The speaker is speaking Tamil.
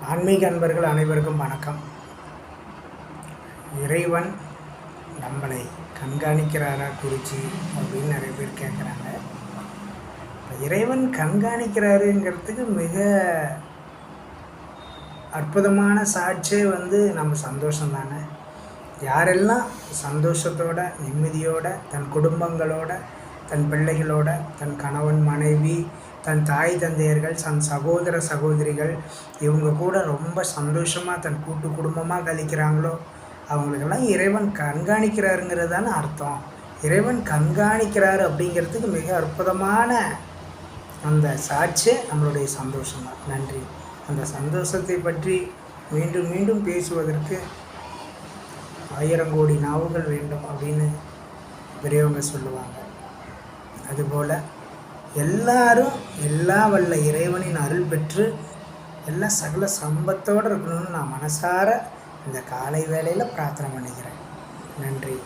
ஆன்மீக அன்பர்கள் அனைவருக்கும் வணக்கம். இறைவன் நம்மளை கண்காணிக்கிறாரா குருஜி அப்படின்னு நிறைய பேர் கேட்குறாங்க. இறைவன் கண்காணிக்கிறாருங்கிறதுக்கு மிக அற்புதமான சாட்சியே நம்ம சந்தோஷம் தானே. யாரெல்லாம் சந்தோஷத்தோட நிம்மதியோட தன் குடும்பங்களோட தன் பிள்ளைகளோட தன் கணவன் மனைவி தன் தாய் தந்தையர்கள் தன் சகோதர சகோதரிகள் இவங்க கூட ரொம்ப சந்தோஷமாக தன் கூட்டு குடும்பமாக கழிக்கிறாங்களோ அவங்களுக்கெல்லாம் இறைவன் கண்காணிக்கிறாருங்கிறது தானே அர்த்தம். இறைவன் கண்காணிக்கிறாரு அப்படிங்கிறதுக்கு மிக அற்புதமான அந்த சாட்சியே நம்மளுடைய சந்தோஷம் தான். நன்றி. அந்த சந்தோஷத்தை பற்றி மீண்டும் மீண்டும் பேசுவதற்கு 1000 கோடி நாவுகள் வேண்டும் அப்படின்னு பெரியவங்க சொல்லுவாங்க. அதுபோல் எல்லாரும் எல்லா வல்ல இறைவனின் அருள் பெற்று எல்லாம் சகல சம்பத்தோடு இருக்கணும்னு நான் மனசார இந்த காலை வேளையில் பிரார்த்தனை பண்ணிக்கிறேன். நன்றி.